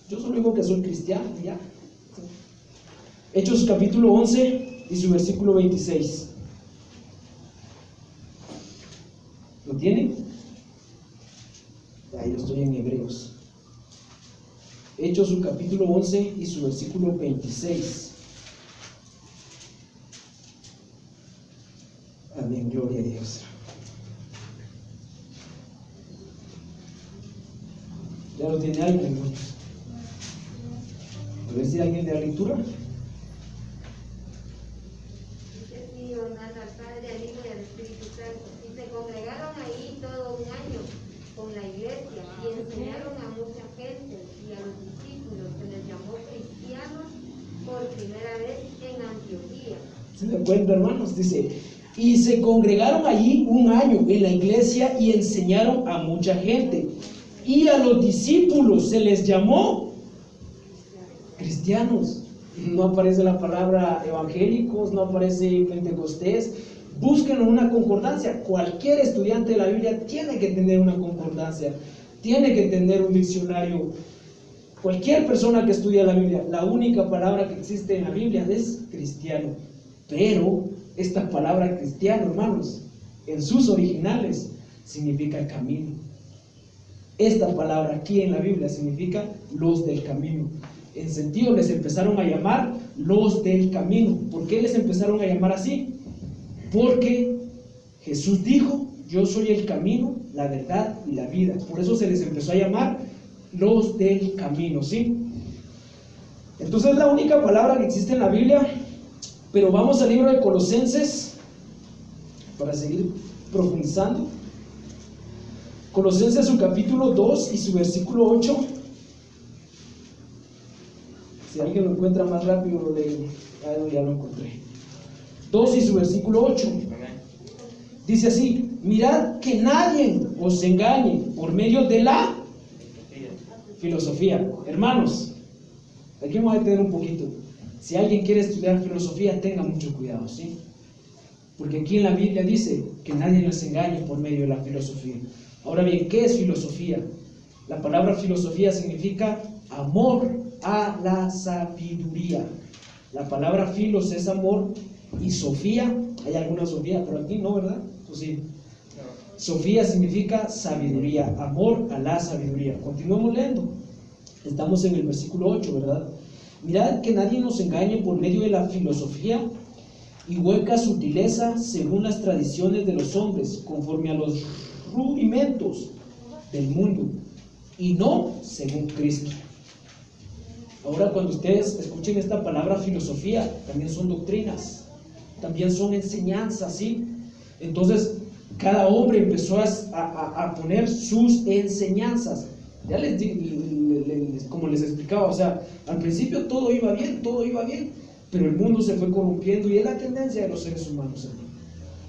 Yo solo digo que soy cristiano, ya. Hechos capítulo 11 y su versículo 26. ¿Lo tienen? Ahí lo estoy en Hebreos. Hechos su capítulo 11 y su versículo 26. Amén, gloria a Dios. ¿Ya lo tiene alguien, hermanos? A ver si alguien de la lectura. Dice sí, honrando al Padre, al Hijo y al Espíritu Santo. Y se congregaron ahí todo un año con la iglesia y enseñaron a mucha gente, y a los discípulos se les llamó cristianos por primera vez en Antioquía. ¿Se dan cuenta, hermanos? Dice, y se congregaron allí un año en la iglesia y enseñaron a mucha gente. Y a los discípulos se les llamó cristianos. No aparece la palabra evangélicos, no aparece pentecostés. Busquen una concordancia. Cualquier estudiante de la Biblia tiene que tener una concordancia, tiene que tener un diccionario. Cualquier persona que estudia la Biblia, la única palabra que existe en la Biblia es cristiano. Pero esta palabra cristiano, hermanos, en sus originales significa camino. Esta palabra aquí en la Biblia significa los del camino. En sentido, les empezaron a llamar los del camino. ¿Por qué les empezaron a llamar así? Porque Jesús dijo, yo soy el camino, la verdad y la vida. Por eso se les empezó a llamar los del camino, ¿sí? Entonces es la única palabra que existe en la Biblia. Pero vamos al libro de Colosenses para seguir profundizando. Colosenses su capítulo 2 y su versículo 8. alguien lo encuentra más rápido, lo leo. Ya lo encontré. 2 y su versículo 8. Dice así: mirad que nadie os engañe por medio de la filosofía. Hermanos, aquí vamos a detener un poquito. Si alguien quiere estudiar filosofía, tenga mucho cuidado, ¿sí? Porque aquí en la Biblia dice que nadie nos engañe por medio de la filosofía. Ahora bien, ¿qué es filosofía? La palabra filosofía significa amor a la sabiduría. La palabra filos es amor y Sofía, hay alguna Sofía, pero aquí no, ¿verdad? Pues sí. Sofía significa sabiduría, amor a la sabiduría. Continuemos leyendo. Estamos en el versículo 8, ¿verdad? Mirad que nadie nos engañe por medio de la filosofía y hueca sutileza según las tradiciones de los hombres, conforme a los rudimentos del mundo, y no según Cristo. Ahora, cuando ustedes escuchen esta palabra filosofía, también son doctrinas, también son enseñanzas, ¿sí? Entonces, cada hombre empezó a poner sus enseñanzas. Ya como les explicaba, o sea, al principio todo iba bien, pero el mundo se fue corrompiendo y es la tendencia de los seres humanos.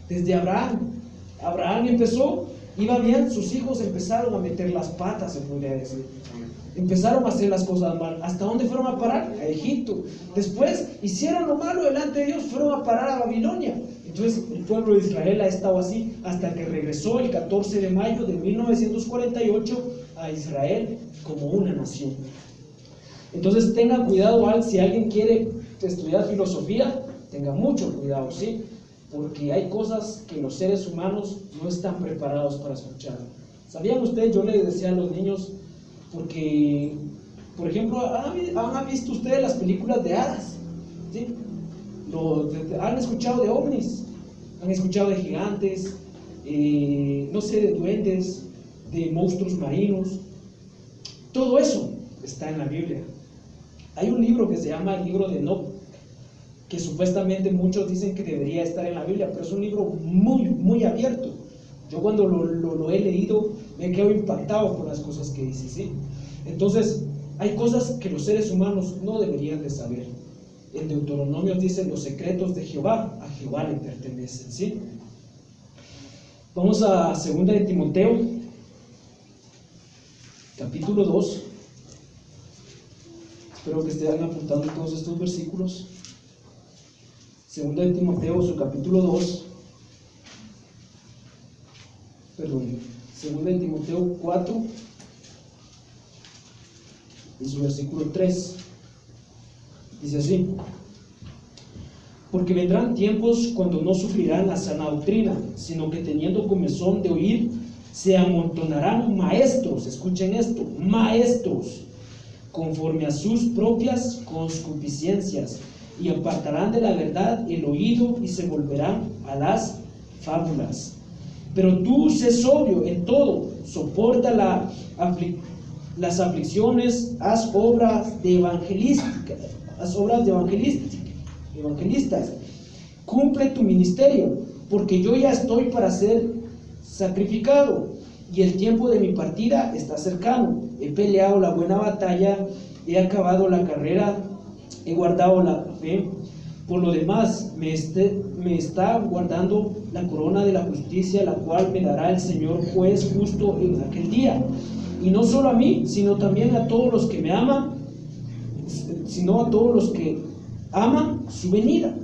Desde Abraham empezó, iba bien, sus hijos empezaron a meter las patas, se podría decir. Empezaron a hacer las cosas mal. ¿Hasta dónde fueron a parar? A Egipto. Después hicieron lo malo delante de Dios, fueron a parar a Babilonia. Entonces el pueblo de Israel ha estado así hasta que regresó el 14 de mayo de 1948 a Israel como una nación. Entonces tengan cuidado, si alguien quiere estudiar filosofía, tenga mucho cuidado, ¿sí? Porque hay cosas que los seres humanos no están preparados para escuchar. ¿Sabían ustedes? Yo les decía a los niños, porque, por ejemplo, ¿han visto ustedes las películas de hadas? ¿Sí? ¿Han escuchado de ovnis? ¿Han escuchado de gigantes? No sé, de duendes, de monstruos marinos. Todo eso está en la Biblia. Hay un libro que se llama el libro de Enoch, que supuestamente muchos dicen que debería estar en la Biblia, pero es un libro muy, muy abierto. Yo cuando lo he leído me quedo impactado por las cosas que dice, ¿sí? Entonces, hay cosas que los seres humanos no deberían de saber. En Deuteronomio dice: los secretos de Jehová, a Jehová le pertenecen, ¿sí? Vamos a 2 de Timoteo, capítulo 2. Espero que estén apuntando todos estos versículos. 2 de Timoteo, su capítulo 2. Perdón, 2 de Timoteo 4 y su versículo 3. Dice así: porque vendrán tiempos cuando no sufrirán la sana doctrina, sino que teniendo comezón de oír, se amontonarán maestros, escuchen esto, maestros, conforme a sus propias concupiscencias, y apartarán de la verdad el oído y se volverán a las fábulas. Pero tú sé sobrio en todo, soporta las aflicciones, haz obras de evangelistas, cumple tu ministerio, porque yo ya estoy para ser sacrificado y el tiempo de mi partida está cercano. He peleado la buena batalla, he acabado la carrera, he guardado la fe. Por lo demás, me está guardando la corona de la justicia, la cual me dará el Señor juez justo en aquel día. Y no solo a mí, sino también a todos los que me aman, sino a todos los que aman su venida.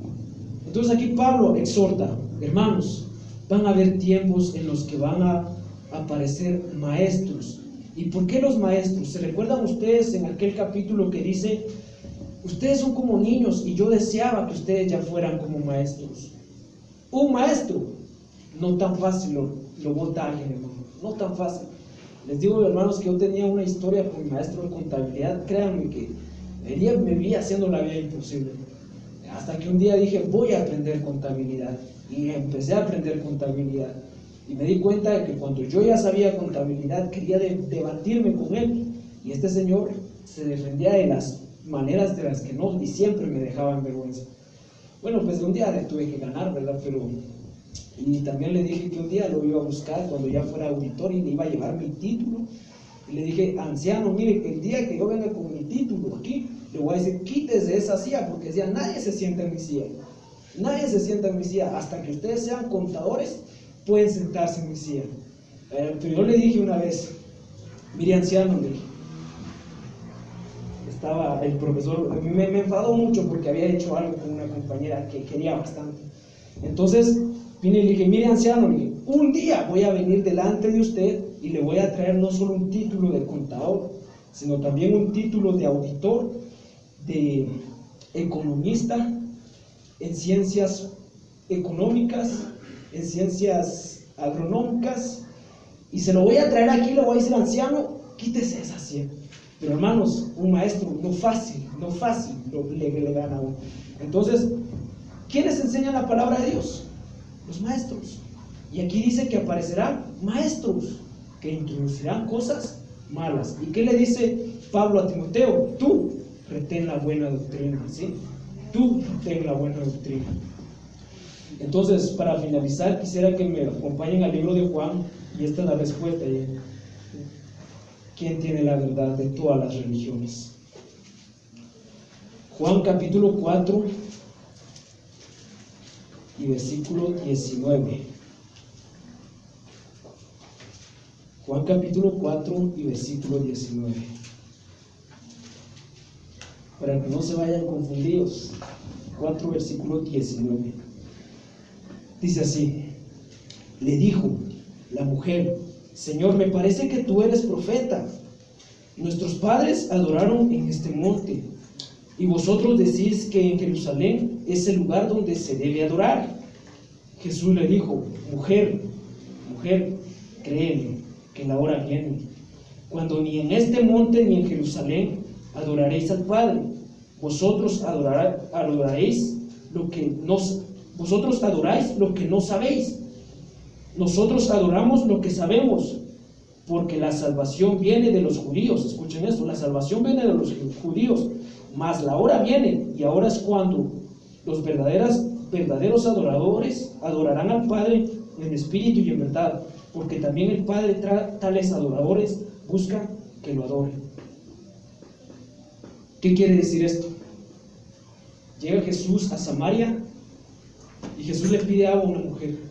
Entonces aquí Pablo exhorta: hermanos, van a haber tiempos en los que van a aparecer maestros. ¿Y por qué los maestros? ¿Se recuerdan ustedes en aquel capítulo que dice: ustedes son como niños y yo deseaba que ustedes ya fueran como maestros? Un maestro, no tan fácil lo bota alguien, hermano, no tan fácil. Les digo, hermanos, que yo tenía una historia con mi maestro de contabilidad. Créanme que me vi haciendo la vida imposible, hasta que un día dije: voy a aprender contabilidad, y empecé a aprender contabilidad, y me di cuenta de que cuando yo ya sabía contabilidad quería debatirme con él, y este señor se defendía de las maneras de las que no, y siempre me dejaba en vergüenza. Bueno, pues un día le tuve que ganar, ¿verdad? Y también le dije que un día lo iba a buscar cuando ya fuera auditor y le iba a llevar mi título. Y le dije, anciano, mire, el día que yo venga con mi título aquí, le voy a decir, quítese de esa silla, porque decía, nadie se sienta en mi silla. Nadie se sienta en mi silla. Hasta que ustedes sean contadores, pueden sentarse en mi silla. Pero yo le dije una vez, mire, anciano, le dije, estaba el profesor, me enfadó mucho porque había hecho algo con una compañera que quería bastante. Entonces vine y le dije, mire, anciano, le dije, un día voy a venir delante de usted y le voy a traer no solo un título de contador, sino también un título de auditor, de economista, en ciencias económicas, en ciencias agronómicas, y se lo voy a traer aquí, le voy a decir, anciano, quítese esa silla. Pero hermanos, un maestro no fácil le gana a uno. Entonces, ¿quiénes enseñan la palabra de Dios? Los maestros. Y aquí dice que aparecerán maestros que introducirán cosas malas. ¿Y qué le dice Pablo a Timoteo? Tú retén la buena doctrina, ¿sí? Tú retén la buena doctrina. Entonces, para finalizar, quisiera que me acompañen al libro de Juan, y esta es la respuesta. ¿Quién tiene la verdad de todas las religiones? Juan capítulo 4 y versículo 19. Juan capítulo 4 y versículo 19. Para que no se vayan confundidos. 4 versículo 19. Dice así: le dijo la mujer, Señor, me parece que tú eres profeta. Nuestros padres adoraron en este monte, y vosotros decís que en Jerusalén es el lugar donde se debe adorar. Jesús le dijo, mujer, créeme que la hora viene, cuando ni en este monte ni en Jerusalén adoraréis al Padre. Vosotros adoráis lo que no sabéis. Nosotros adoramos lo que sabemos, porque la salvación viene de los judíos. Escuchen esto, la salvación viene de los judíos, mas la hora viene, y ahora es cuando los verdaderos adoradores adorarán al Padre en espíritu y en verdad, porque también el Padre tales adoradores busca que lo adoren. ¿Qué quiere decir esto? Llega Jesús a Samaria y Jesús le pide agua a una mujer.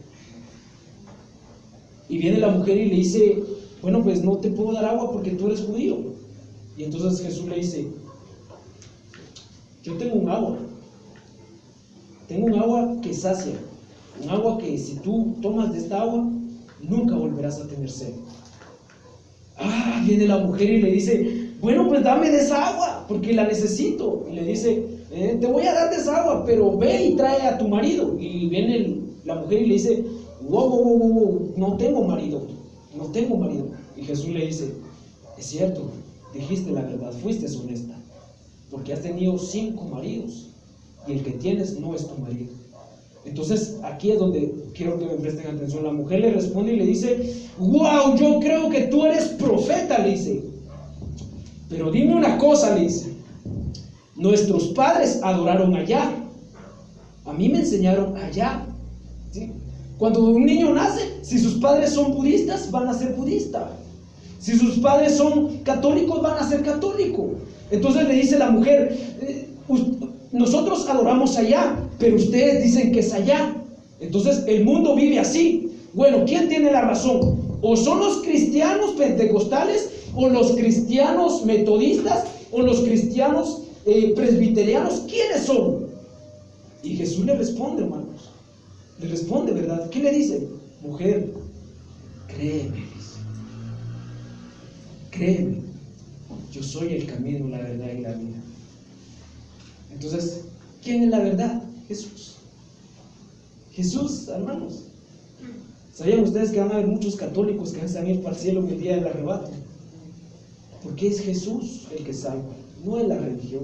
Y viene la mujer y le dice, bueno, pues no te puedo dar agua porque tú eres judío. Y entonces Jesús le dice, yo tengo un agua que sacia, un agua que si tú tomas de esta agua, nunca volverás a tener sed. Viene la mujer y le dice, bueno, pues dame de esa agua, porque la necesito. Y le dice, te voy a dar de esa agua, pero ve y trae a tu marido. Y viene la mujer y le dice, wow, no tengo marido. Y Jesús le dice, es cierto, dijiste la verdad, fuiste honesta, porque has tenido 5 maridos, y el que tienes no es tu marido. Entonces, aquí es donde quiero que me presten atención. La mujer le responde y le dice, wow, yo creo que tú eres profeta, le dice. Pero dime una cosa, le dice, nuestros padres adoraron allá, a mí me enseñaron allá, ¿sí? Cuando un niño nace, si sus padres son budistas, van a ser budistas. Si sus padres son católicos, van a ser católicos. Entonces le dice la mujer, nosotros adoramos allá, pero ustedes dicen que es allá. Entonces el mundo vive así. Bueno, ¿quién tiene la razón? O son los cristianos pentecostales, o los cristianos metodistas, o los cristianos presbiterianos. ¿Quiénes son? Y Jesús le responde, hermanos. Le responde, ¿verdad? ¿Qué le dice? Mujer, créeme, yo soy el camino, la verdad y la vida. Entonces, ¿quién es la verdad? Jesús, hermanos. ¿Sabían ustedes que van a haber muchos católicos que van a ir para el cielo en el día del arrebato? Porque es Jesús el que salva, no es la religión.